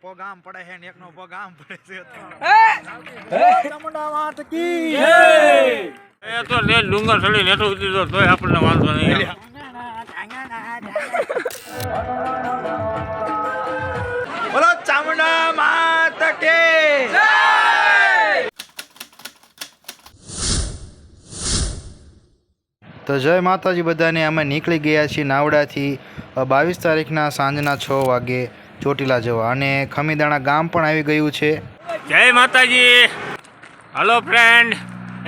પગ આમ પડે છે ને એકનો પગ આમ પડે છે. ચામુંડા માત કી એ તો લે ડુંગર ચડી નેઠો ઉતરી તો તોય આપણને વાંધો નહીં. બોલો ચામુંડા માત કી જય. તો જય માતાજી બધાને. અમે નીકળી ગયા છીએ નાવડાથી 22 તારીખના સાંજના 6 વાગે ચોટીલા જવા, અને ખમીદાણા ગામ પણ આવી ગયું છે. જય માતાજી. હલો ફ્રેન્ડ,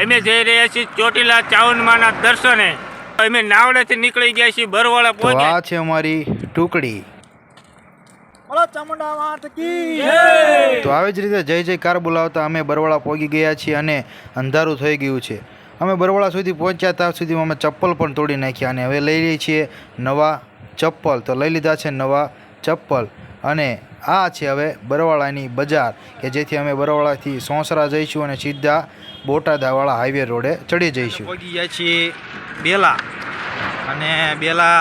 અમે જઈ રહ્યા છીએ ચોટીલા ચાઉંડમાના દર્શને. અમે નાવડેથી નીકળી ગયા છીએ બરવાળા તો પહોંચ્યા. આ છે અમારી ટુકડી. બોલો ચામુંડા માત કી તો આવી જ રીતે જય જયકાર બોલાવતા અમે બરવાળા પહોંચી ગયા છીએ અને અંધારું થઈ ગયું છે. અમે બરવાળા સુધી પહોંચ્યા ત્યાં સુધીમાં અમે ચપ્પલ પણ તોડી નાખ્યા, અને હવે લઈ લઈએ છીએ નવા ચપ્પલ. તો લઈ લીધા છે નવા ચપ્પલ, અને આ છે હવે બરવાળાની બજાર, કે જેથી અમે બરવાળાથી સોંસરા જઈશું અને સીધા બોટાદવાળા હાઈવે રોડે ચડી જઈશું. પહોંચી ગયા છીએ બેલા, અને બેલા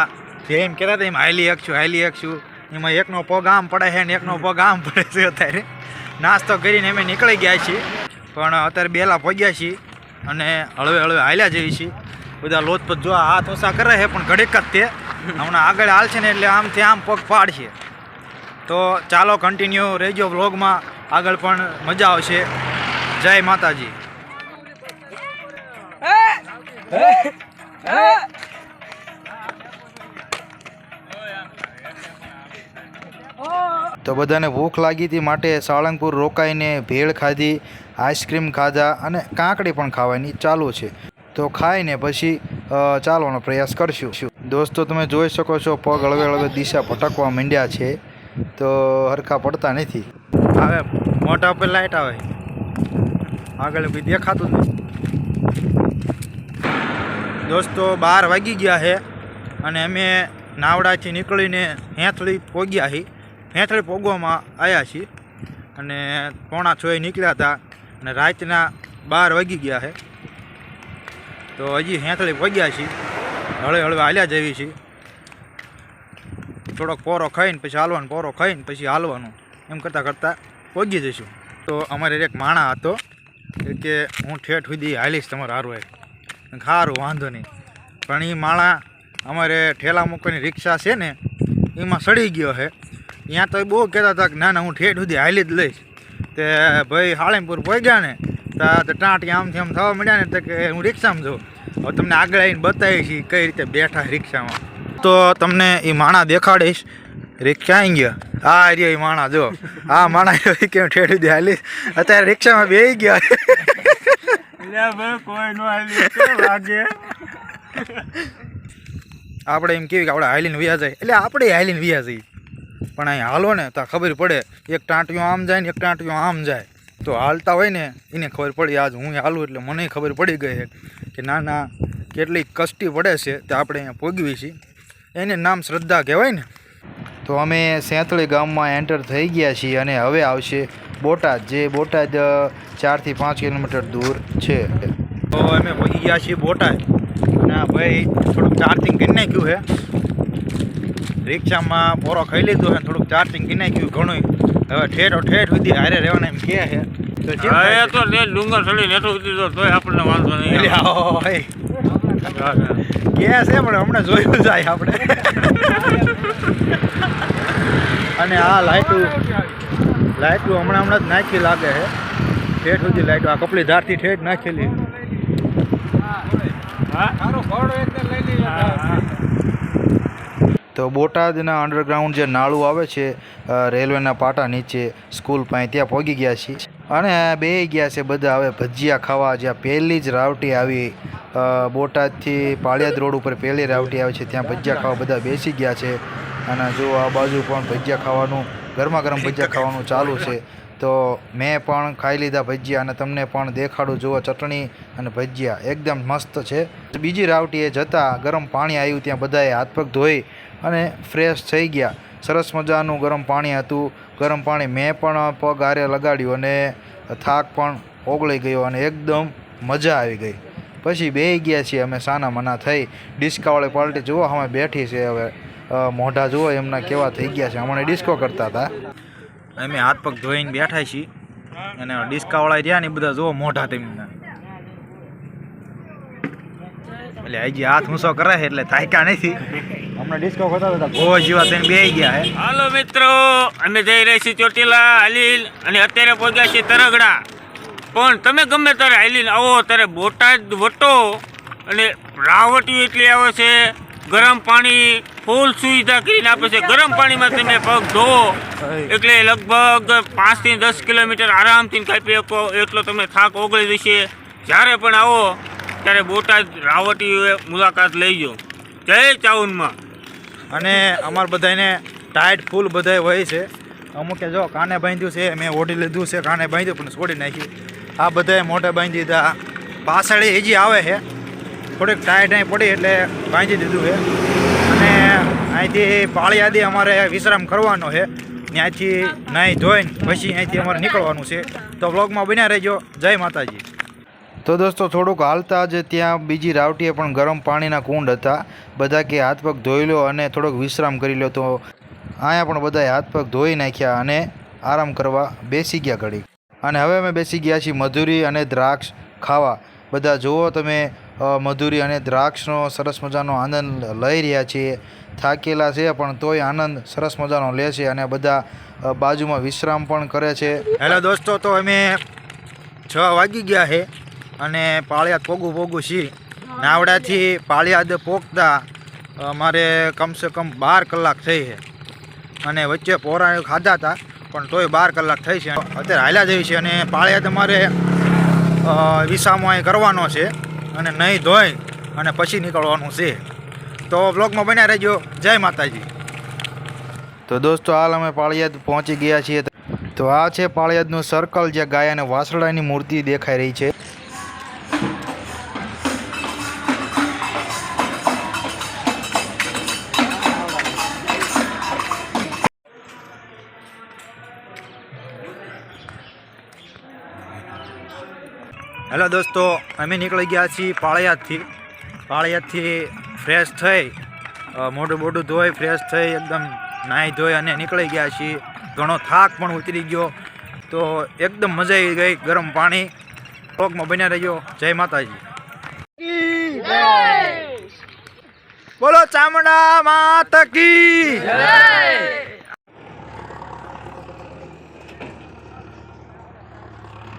જેમ કહેતા હતા એમ હાલી શકશું. એમાં એકનો પગ આમ પડે છે ને એકનો પગ આમ પડે છે. અત્યારે નાસ્તો કરીને અમે નીકળી ગયા છીએ, પણ અત્યારે બેલા પહોંચ્યા છીએ અને હળવે હળવે હાલ્યા જેવી છીએ. બધા લોચપત જો હાથ ઓછા કરે છે, પણ ઘડીક જ તે હમણાં આગળ હાલશે ને એટલે આમથી આમ પગ પાડશે. તો ચાલો કન્ટિન્યુ રહેજો વ્લોગમાં, આગળ પણ મજા આવશે. જય માતાજી. તો બધાને ભૂખ લાગી હતી માટે સાળંગપુર રોકાઈને ભેળ ખાધી, આઈસ્ક્રીમ ખાધા અને કાંકડી પણ ખાવાની ચાલુ છે. તો ખાઈને પછી ચાલવાનો પ્રયાસ કરશું. દોસ્તો તમે જોઈ શકો છો પગ હળવે હળવે દિશા ભટકવા માંડ્યા છે, તો હરખા પડતા નથી. હવે મોઢા ઉપર લાઈટ આવે, આગળ કોઈ દેખાતું જ નથી. દોસ્તો 12 વાગી ગયા છે અને અમે નાવડાથી નીકળીને હેંથળી પહોંચ્યા છીએ. હેંથળી પહોંચવામાં આવ્યા છીએ અને 5:45 નીકળ્યા હતા અને રાતના 12 વાગી ગયા છે. તો હજી હેંથળી પહોંચ્યા છીએ, હળવે હળવે હાલ્યા જેવી છીએ. થોડોક પોરો ખાઈને પછી હાલવાનું, પોરો ખાઈને પછી હાલવાનું, એમ કરતાં કરતાં પહોંચી જઈશું. તો અમારે એક માણા હતો કે હું ઠેઠ સુધી હાલીશ તમારે હારું, સારું વાંધો નહીં. પણ એ માણા અમારે ઠેલા મૂકવાની રિક્ષા છે ને એમાં સડી ગયો છે. ત્યાં તો બહુ કહેતા હતા કે ના ના હું ઠેઠ સુધી હાલી જ લઈશ. તે ભાઈ સાળંગપુર પહોંચ્યા ને ત્યાં ટાંટી આમથી આમ થવા મળ્યા ને તો કે હું રિક્ષામાં જાઉં. હવે તમને આગળ આવીને બતાવીશ કઈ રીતે બેઠા રિક્ષામાં. તો તમને એ માણા દેખાડીશ. રિક્ષા આવી ગયા, આ રહ્યો એ માણા, જો આ માણા કે હું ઠેઠ સુધી હાલીશ. અત્યારે રિક્ષામાં બેસી ગયા. કોઈ નો લાગે આપણે એમ કેવી કે આપણે હાલીને વ્યા જાય, એટલે આપણે હાલીને વ્યા જઈએ. પણ અહીં હાલો ને તો ખબર પડે, એક ટાંટિયો આમ જાય ને એક ટાંટિયો આમ જાય. તો હાલતા હોય ને એને ખબર પડી. આજ હું હાલું એટલે મને ખબર પડી ગઈ છે કે ના ના કેટલી કષ્ટી પડે છે. તે આપણે અહીંયા ભોગવી છીએ. એને નામ શ્રદ્ધા કહેવાય ને. તો અમે સેંથળી ગામમાં એન્ટર થઈ ગયા છીએ અને હવે આવશે બોટાદ, જે બોટાદ 4 થી 5 કિલોમીટર દૂર છે. તો અમે પહોંચી ગયા છીએ બોટાદ, અને ભાઈ થોડુંક ચાર્જિંગ કરી નાખ્યું છે. રિક્ષામાં પોરો ખાઈ લીધો છે, થોડુંક ચાર્જિંગ કરી નાખ્યું ઘણું. હવે ઠેઠ સુધી હારે રહેવાના એમ કહે છે. તો એ તો લે ડુંગર ચડી નેઠો ઉતરી તો તોય આપણને વાંધો નહીં. કે છે પણ હમણાં જોયું જાય આપણે. અને આ લાઇટું હમણાં જ નાખી લાગે છે. ઠેઠ સુધી લાઇટો આ કપલી ધારથી ઠેઠ નાખેલી. તો બોટાદના અંડરગ્રાઉન્ડ જે નાળું આવે છે રેલવેના પાટા નીચે સ્કૂલ પાસે, ત્યાં પહોંચી ગયા છીએ અને બે ગયા છે બધા હવે ભજીયા ખાવા. જ્યાં પહેલી જ રાવટી આવી બોટાદથી પાળિયાદ રોડ ઉપર પહેલી રાવટી આવે છે, ત્યાં ભજીયા ખાવા બધા બેસી ગયા છે. અને જો આ બાજુ પણ ભજીયા ખાવાનું, ગરમા ગરમ ભજીયા ખાવાનું ચાલુ છે. તો મેં પણ ખાઈ લીધા ભજીયા, અને તમને પણ દેખાડું. જુઓ ચટણી અને ભજીયા એકદમ મસ્ત છે. બીજી રાવટીએ જતાં ગરમ પાણી આવ્યું, ત્યાં બધાએ હાથ પગ ધોઈ અને ફ્રેશ થઈ ગયા. સરસ મજાનું ગરમ પાણી હતું. ગરમ પાણી મેં પણ પગ હારે લગાડ્યું અને થાક પણ ઓગળી ગયો અને એકદમ મજા આવી ગઈ. પછી બેસી ગયા છીએ અમે સાના મના થઈ. ડિસ્કાવાળી પાર્ટી જુઓ અમે બેઠી છે. હવે મોઢા જુઓ એમના કેવા થઈ ગયા છે, હમણાં ડિસ્કો કરતા હતા. અમે હાથ પગ ધોઈને બેઠા છીએ અને ડિસ્કાવાળા રહ્યા ને બધા જોવો મોઢા તેમના એટલે હજી હાથ ઊંચો કરે છે એટલે થાક્યા નથી હમણાં ડિસ્કો કરતા હતા ગો જેવા થઈને બેસી ગયા હે. હાલો મિત્રો, અમે જઈ રહ્યા છીએ ચોટીલા હાલીલ અને અત્યારે પહોંચ્યા છીએ તરગડા. પણ તમે ગમે ત્યારે હાલીલ આવો ત્યારે બોટાદ વટો અને રાવટીઓ એટલી આવે છે. ગરમ પાણી ફૂલ સુવિધા કરીને આપે છે. ગરમ પાણીમાં તમે પગ ધોવો એટલે લગભગ 5 થી 10 કિલોમીટર આરામથી કાપી શકો એટલો તમને થાક ઓગળી જશે. જ્યારે પણ આવો ત્યારે બોટાદ રાવટીઓએ મુલાકાત લઈજો. જય ચાઉનમાં. અને અમાર બધાને ટાઈટ ફૂલ બધાય હોય છે. અમુકે જો કાને બાંધ્યું છે, મેં ઓઢી લીધું છે, કાને બાંધ્યું પણ છોડી નાખ્યું. આ બધાએ મોઢે બાંધી દીધા. પાછળ હજી આવે છે, થોડીક ટાઈટ અહીં પડી એટલે બાંધી દીધું છે. અને અહીંથી પાળિયાદી અમારે વિશ્રામ કરવાનો છે. ત્યાંથી નાહી ધોઈને પછી અહીંથી અમારે નીકળવાનું છે. તો વ્લોગમાં બન્યા રહેજો. જય માતાજી. તો દોસ્તો થોડુંક હાલતા જ ત્યાં બીજી રાવટીએ પણ ગરમ પાણીના કુંડ હતા. બધા કે હાથ પગ ધોઈ લો અને થોડોક વિશ્રામ કરી લો. તો અહીંયા પણ બધાએ હાથ પગ ધોઈ નાખ્યા અને આરામ કરવા બેસી ગયા ઘડી. અને હવે અમે બેસી ગયા છીએ મધુરી અને દ્રાક્ષ ખાવા. બધા જુઓ તમે મધુરી અને દ્રાક્ષનો સરસ મજાનો આનંદ લઈ રહ્યા છીએ. થાકેલા છે પણ તોય આનંદ સરસ મજાનો લે છે અને બધા બાજુમાં વિશ્રામ પણ કરે છે. હેલો દોસ્તો, તો અમે 6 વાગી ગયા છે અને પાળિયાદ પોગું છીએ. નાવડાથી પાળિયાદ પોગતા અમારે કમસે કમ 12 કલાક થઈ છે. અને વચ્ચે પોરા ખાધા હતા પણ તોય 12 કલાક થઈ છે. અત્યારે હાલ્યા જઈએ છીએ અને પાળિયાદ અમારે વિસામો અહીં કરવાનો છે અને નહીં ધોઈ અને પછી નીકળવાનું છે. તો બ્લોગમાં બન્યા રહેજો. જય માતાજી. તો દોસ્તો હાલ અમે પાળિયાદ પહોંચી ગયા છીએ. તો આ છે પાળિયાદનું સર્કલ જ્યાં ગાય અને વાસળાની મૂર્તિ દેખાઈ રહી છે. હેલો દોસ્તો, અમે નીકળી ગયા છીએ પાળિયાદથી ફ્રેશ થઈ મોઢું બોઢું ધોઈ ફ્રેશ થઈ એકદમ નાહી ધોઈ અને નીકળી ગયા છીએ. ઘણો થાક પણ ઉતરી ગયો. તો એકદમ મજા આવી ગઈ. ગરમ પાણી. વ્લોગમાં બન્યા રહેજો. જય માતાજી. બોલો ચામુંડા માત કી જય.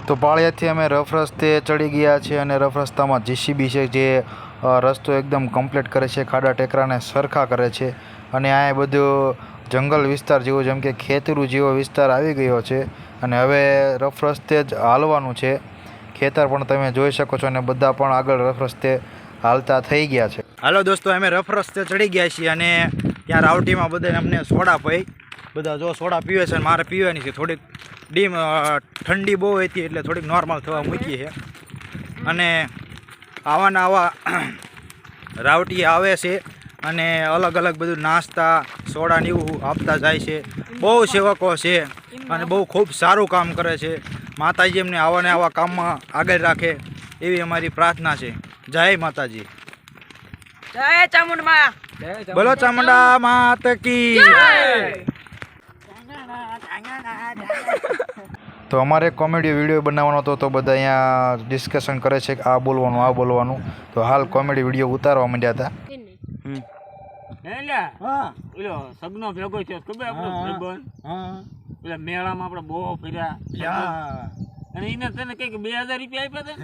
તો પાળિયાદથી અમે રફ રસ્તે ચડી ગયા છીએ અને રફ રસ્તામાં જીસીબી છે જે રસ્તો એકદમ કમ્પ્લીટ કરે છે. ખાડા ટેકરાને સરખા કરે છે. અને આ બધું જંગલ વિસ્તાર જેવો જેમ કે ખેતરું જેવો વિસ્તાર આવી ગયો છે. અને હવે રફ રસ્તે જ હાલવાનું છે. ખેતર પણ તમે જોઈ શકો છો અને બધા પણ આગળ રફ રસ્તે હાલતા થઈ ગયા છે. હાલો દોસ્તો, અમે રફ રસ્તે ચડી ગયા છીએ અને ત્યાં રાવટીમાં બધાને અમને સોડા પી. બધા જો સોડા પીવે છે અને મારે પીવાની છે. થોડીક ઠંડી બહુ હતી એટલે થોડીક નોર્મલ થવા મૂકી છે. અને આવાના આવા રાવટી આવે છે અને અલગ અલગ બધું નાસ્તા સોડા ને એવું આપતા જાય છે. બહુ સેવકો છે અને બહુ ખૂબ સારું કામ કરે છે. માતાજી એમને આવા ને આવા કામમાં આગળ રાખે એવી અમારી પ્રાર્થના છે. જય માતાજી. જય ચામુંડમાં. બોલો ચામુંડા માત કી. તો અમારે કોમેડી વિડીયો બનાવવાનો હતો તો બધા અહીંયા ડિસ્કશન કરે છે કે આ બોલવાનું આ બોલવાનું. તો હાલ કોમેડી વિડીયો ઉતારવા માંડ્યા હતા. ઓલો સગનો ભેગો થયો ખબર આપણો ભાઈબંધ. પેલા મેળામાં આપણે બહુ ફર્યા અને એને તને કઈક 2000 રૂપિયા આપ્યા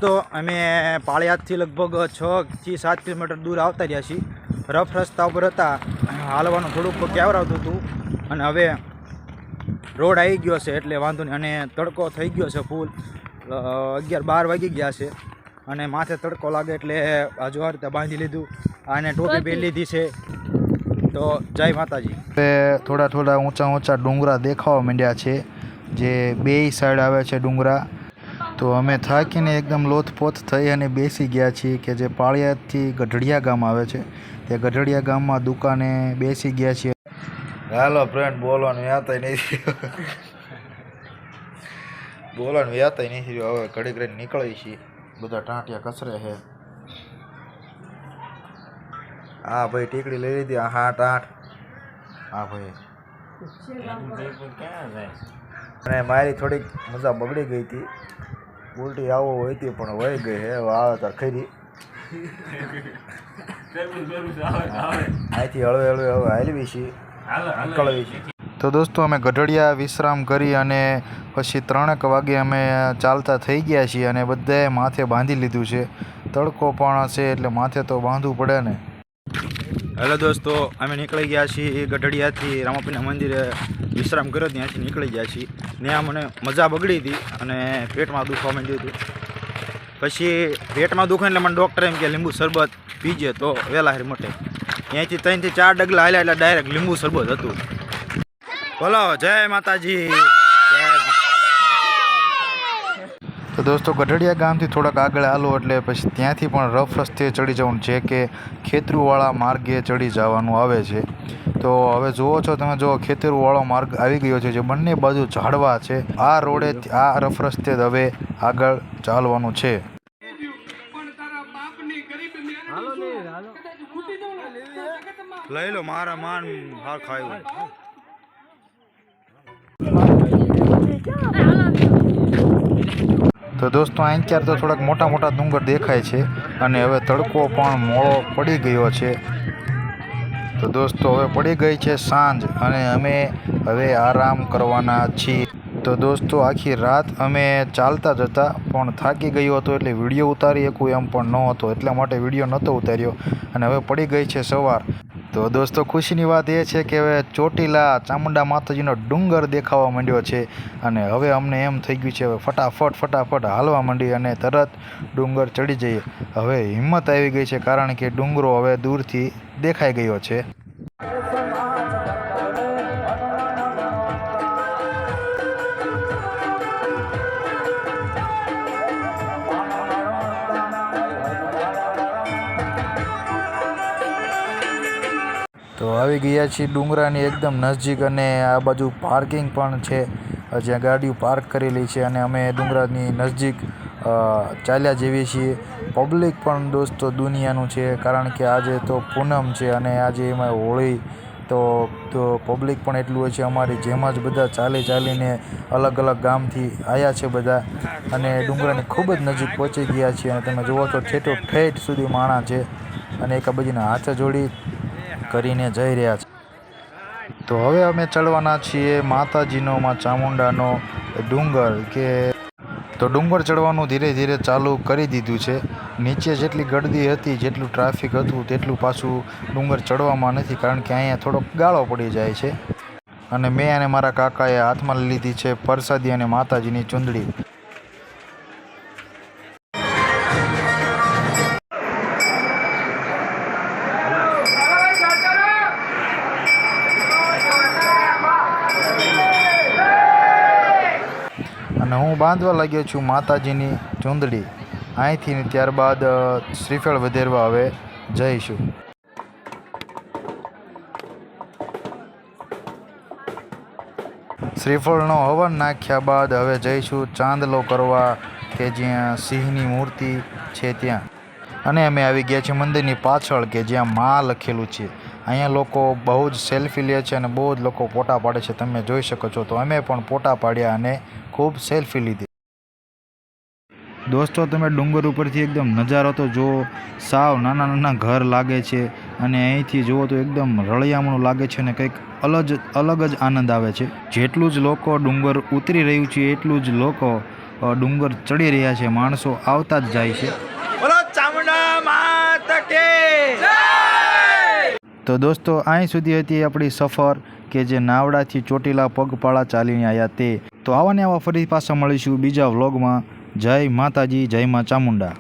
તો અમે પાળિયાદથી લગભગ 6 થી 7 કિલોમીટર દૂર આવતા રહ્યા છીએ. રફ રસ્તા ઉપર હતા. હાલવાનું થોડુંક કેવરાવતું હતું અને હવે રોડ આવી ગયો છે એટલે વાંધો નહીં. અને તડકો થઈ ગયો છે ફૂલ. 11-12 વાગી ગયા છે અને માથે તડકો લાગે એટલે હજુ આ રીતે બાંધી લીધું. આને ટોપી પહેરી લીધી છે. તો જય માતાજી. થોડા થોડા ઊંચા ઊંચા ડુંગરા દેખાવા માંડ્યા છે જે બે સાઈડ આવે છે ડુંગરા. તો અમે થાકીને એકદમ લોથપોથ થઈ અને બેસી ગયા છીએ કે જે પાળિયાદથી ગઢડિયા ગામ આવે છે તે ગઢડિયા ગામમાં દુકાને બેસી ગયા છીએ. હાલો ફ્રેન્ડ, બોલવાનું યાતાય નથી બોલવાનું યાતાય નથી. હવે ઘડી ઘડી નીકળી છીએ, બધા ટાંટિયા કસરે છે. હા ભાઈ, ટીકડી લઈ લીધી. હા ટાંટ. હા ભાઈ, અને મારી થોડીક મજા બગડી ગઈ હતી. ઉલટી આવો હોય હતી પણ વહી ગઈ હે. આવે તાર ખરી અહીંથી હળવે હળવે હવે હાલવી છીએ, નીકળવી છીએ. તો દોસ્તો, અમે ગઢડિયા વિશ્રામ કરી અને પછી 3 વાગે અમે ચાલતા થઈ ગયા છીએ અને બધાએ માથે બાંધી લીધું છે. તડકો પણ છે એટલે માથે તો બાંધવું પડે ને. હેલો દોસ્તો, અમે નીકળી ગયા છીએ ગઢડિયાથી રામાપીના મંદિરે વિશ્રામ કર્યો, ત્યાંથી નીકળી ગયા છીએ. ત્યાં મને મજા બગડી હતી અને પેટમાં દુખવા માંડ્યું હતું. પછી પેટમાં દુખે એટલે મને ડૉક્ટરે એમ કે લીંબુ શરબત પીજે તો વહેલા હારી મટે. ત્યાંથી 3 થી 4 ડગલા હાલ્યા એટલે ડાયરેક્ટ લીંબુ શરબત હતું. બોલો જય માતાજી. તો દોસ્તો, ગઢડિયા ગામથી થોડાક આગળ હાલો એટલે પછી ત્યાંથી પણ રફ રસ્તે ચડી જવાનું છે કે ખેતરુવાળા માર્ગે ચડી જવાનું આવે છે. તો હવે જુઓ છો તમે, જો ખેતરુવાળો માર્ગ આવી ગયો છે જે બંને બાજુ ઝાડવા છે. આ રોડે આ રફ રસ્તે હવે આગળ ચાલવાનું છે. લઈ લો મારા માન હા ખાયું. તો દોસ્તો, અહીં ક્યારે તો થોડાક મોટા મોટા ડુંગર દેખાય છે અને હવે તડકો પણ મોડો પડી ગયો છે. તો દોસ્તો, હવે પડી ગઈ છે સાંજ અને અમે હવે આરામ કરવાના છીએ. તો દોસ્તો, આખી રાત અમે ચાલતા જ હતા પણ થાકી ગયો હતો એટલે વિડીયો ઉતારી શકું એમ પણ ન હતો, એટલા માટે વિડીયો નહોતો ઉતાર્યો. અને હવે પડી ગઈ છે સવાર. તો દોસ્તો, ખુશીની વાત એ છે કે હવે ચોટીલા ચામુંડા માતાજીનો ડુંગર દેખાવા માંડ્યો છે અને હવે અમને એમ થઈ ગયું છે હવે ફટાફટ હાલવા માંડી અને તરત ડુંગર ચડી જઈએ. હવે હિંમત આવી ગઈ છે કારણ કે ડુંગરો હવે દૂરથી દેખાઈ ગયો છે. તો આવી ગયા છીએ ડુંગરાની એકદમ નજીક અને આ બાજુ પાર્કિંગ પણ છે જ્યાં ગાડીઓ પાર્ક કરેલી છે અને અમે ડુંગરાની નજીક ચાલ્યા જેવી છીએ. પબ્લિક પણ દોસ્તો દુનિયાનું છે કારણ કે આજે તો પૂનમ છે અને આજે એમાં હોળી, તો પબ્લિક પણ એટલું હોય છે. અમારી જેમ જ બધા ચાલીને અલગ અલગ ગામથી આવ્યા છે બધા અને ડુંગરાની ખૂબ જ નજીક પહોંચી ગયા છીએ. અને તમે જુઓ તો ઠેઠ સુધી માણસ છે અને એકાબીજીના હાથ જોડી કરીને જઈ રહ્યા છે. તો હવે અમે ચડવાના છીએ માતાજીનો ચામુંડાનો ડુંગર કે તો ડુંગર ચડવાનું ધીરે ધીરે ચાલુ કરી દીધું છે. નીચે જેટલી ગળદી હતી, જેટલું ટ્રાફિક હતું તેટલું પાછું ડુંગર ચડવામાં નથી કારણ કે અહીંયા થોડોક ગાળો પડી જાય છે. અને મેં અને મારા કાકાએ હાથમાં લીધી છે પ્રસાદી અને માતાજીની ચૂંદડી. અને હું બાંધવા લાગ્યો છું માતાજીની ચૂંદડી અહીંથી. ત્યારબાદ શ્રીફળ વધેરવા હવે જઈશું. શ્રીફળનો હવન નાખ્યા બાદ હવે જઈશું ચાંદલો કરવા કે જ્યાં સિંહની મૂર્તિ છે ત્યાં. અને અમે આવી ગયા છીએ મંદિરની પાછળ કે જ્યાં માં લખેલું છે. અહીંયા લોકો બહુ જ સેલ્ફી લે છે અને બહુ જ લોકો ફોટા પાડે છે, તમે જોઈ શકો છો. તો અમે પણ ફોટા પાડ્યા અને ખૂબ સેલ્ફી લીધી. દોસ્તો, તમે ડુંગર ઉપરથી એકદમ નજારો તો જુઓ. સાવ નાના ઘર લાગે છે અને અહીંથી જુઓ તો એકદમ રળિયામણું લાગે છે અને કંઈક અલગ જ આનંદ આવે છે. જેટલું જ લોકો ડુંગર ઉતરી રહ્યું છે એટલું જ લોકો ડુંગર ચડી રહ્યા છે. માણસો આવતા જ જાય છે. બોલો ચામુંડા માતા કી જય. તો દોસ્તો, અહીં સુધી હતી આપણી સફર કે જે નાવડાથી ચોટીલા પગપાળા ચાલીને આવ્યા તે. તો આવા ફરી પાછા મળીશું બીજા વ્લોગમાં. જય માતાજી, જય મા ચામુંડા.